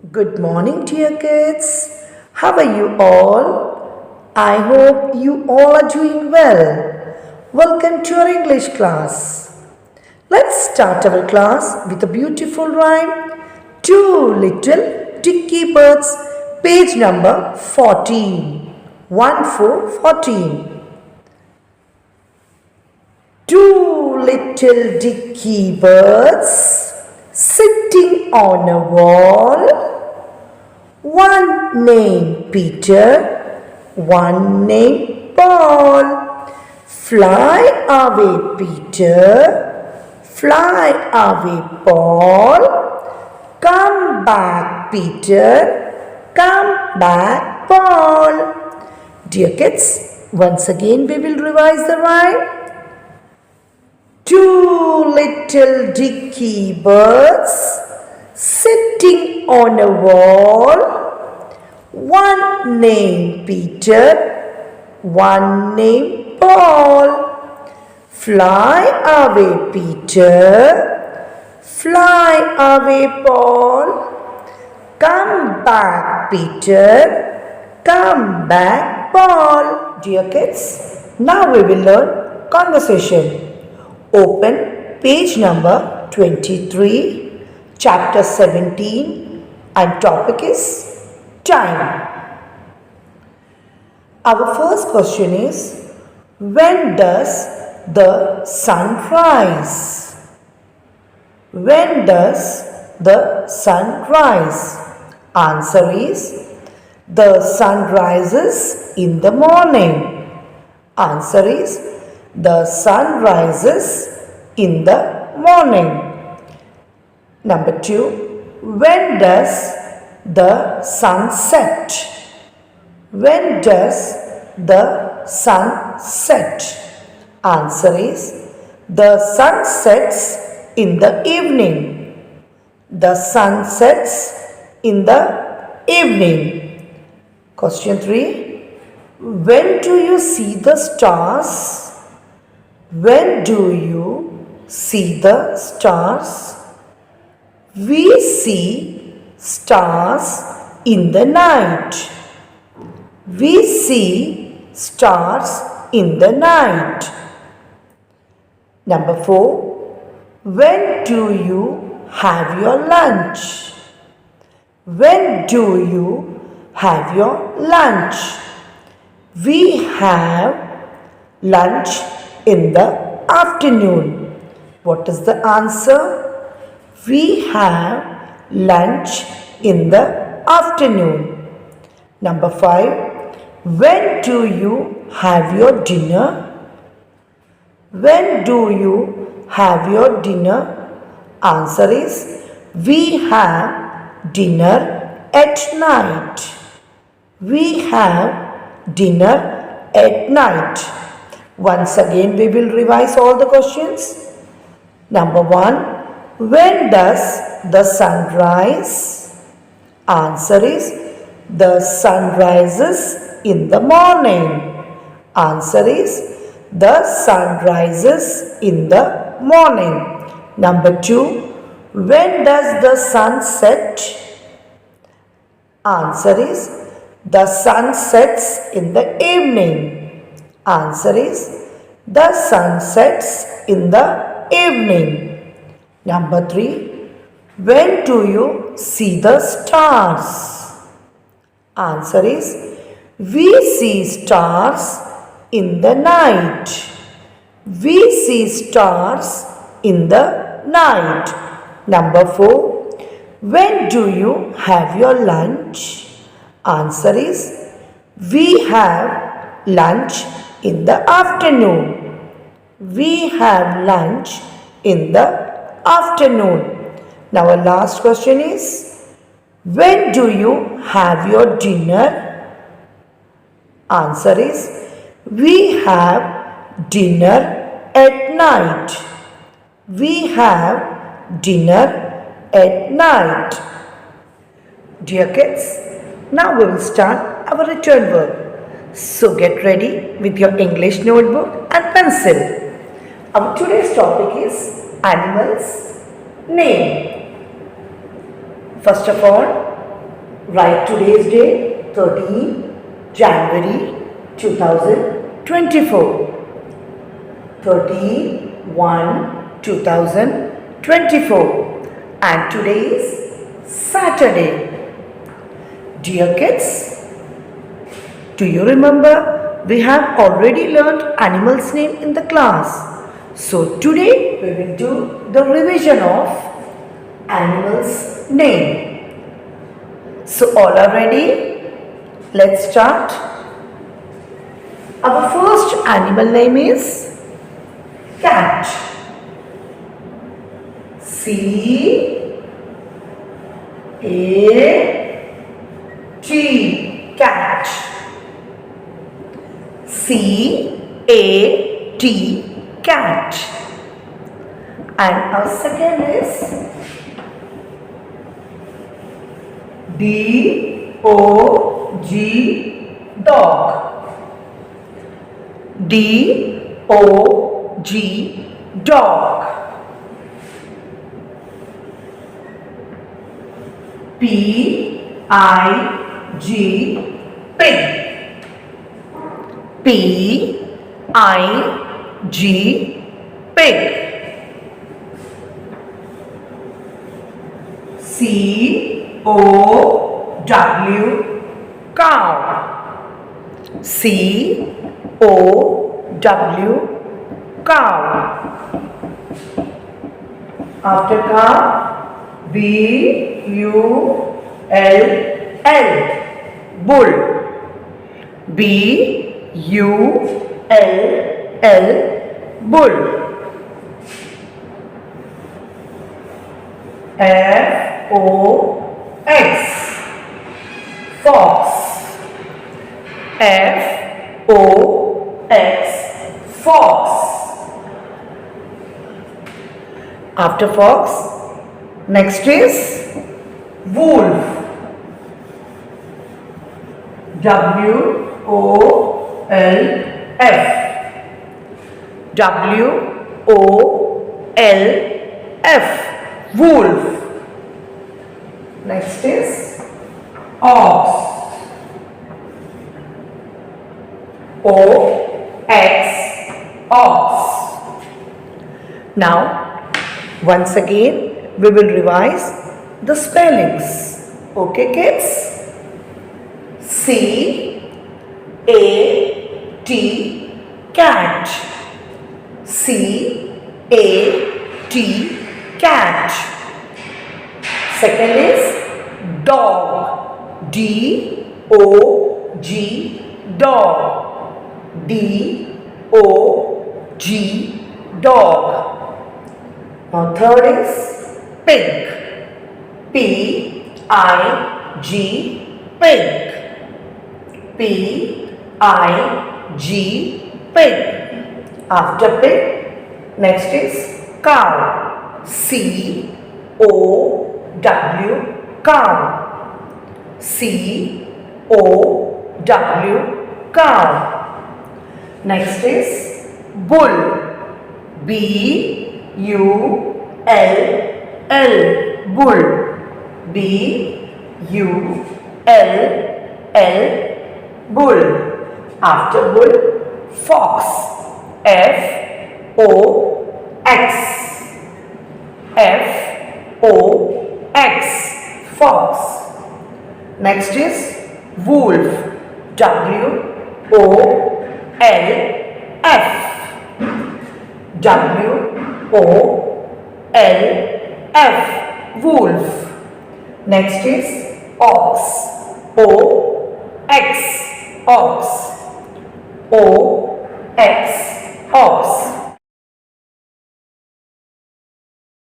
Good morning, dear kids. How are you all? I hope you all are doing well. Welcome to our English class. Let's start our class with a beautiful rhyme. Two little dicky birds, page number 14. 14. Two little dicky birds sitting on a wall. One named Peter, one named Paul. Fly away, Peter, fly away, Paul. Come back, Peter, come back, Paul. Dear kids, once again we will revise the rhyme. Two little dicky birds sitting on a wall. One named Peter, one named Paul. Fly away, Peter, fly away, Paul. Come back, Peter, come back, Paul. Dear kids, now we will learn conversation. Open page number 23, chapter 17, and topic is time. Our first question is, when does the sun rise? When does the sun rise? Answer is, the sun rises in the morning. Answer is, the sun rises in the morning. Number 2. When does the sun set? When does the sun set? Answer is, the sun sets in the evening. The sun sets in the evening. Question 3. When do you see the stars? When do you see the stars? We see stars in the night. We see stars in the night. Number 4. When do you have your lunch? When do you have your lunch? We have lunch in the afternoon. What is the answer? We have lunch in the afternoon. Number 5. When do you have your dinner? When do you have your dinner? Answer is, we have dinner at night. We have dinner at night. Once again, we will revise all the questions. Number 1. When does the sun rise? Answer is, the sun rises in the morning. Answer is, the sun rises in the morning. Number 2. When does the sun set? Answer is, the sun sets in the evening. Answer is, the sun sets in the evening. Number 3. When do you see the stars? Answer is, we see stars in the night. We see stars in the night. Number 4. When do you have your lunch? Answer is, we have lunch in the afternoon. We have lunch in the afternoon. Now our last question is, when do you have your dinner? Answer is, we have dinner at night. We have dinner at night. Dear kids, now we will start our return work. So get ready with your English notebook and pencil. Our today's topic is animals name. First of all, Write today's date, 13 January 2024. 13/1/2024, and today is Saturday. Dear kids, do you remember we have already learned animals' name in the class? So today we will do the revision of animals' name. So all are ready? Let's start. Our first animal name is cat. C-A-T, cat. C-A-T, cat. And our second is D-O-G, dog. D-O-G, dog. P-I-G, pig. P-I-G, pig. C-O-W, cow. C-O-W, cow. After cow, B-U-L-L, bull. B-U-L-L, bull. F-O-X, fox. F-O-X, fox. After fox, next is wolf. W-O-L-F. W-O-L-F, wolf. Next is ox. O-X, ox. Now, once again, we will revise the spellings. Okay, kids? C-A-T, cat. C-A-T, cat. Second is dog. D-O-G, dog. D-O-G, dog. Now third is pig. P-I-G, pig. P-I-G, pig. After pig, next is cow. C-O-W, cow. C-O-W, cow. Next is bull. B-U-L-L, bull. B-U-L-L, bull. After bull, fox. F-O-X. F-O-X, fox. Next is wolf. W-O-L-F. W-O-L-F, wolf. Next is ox. O-X, ox. O-X, ox.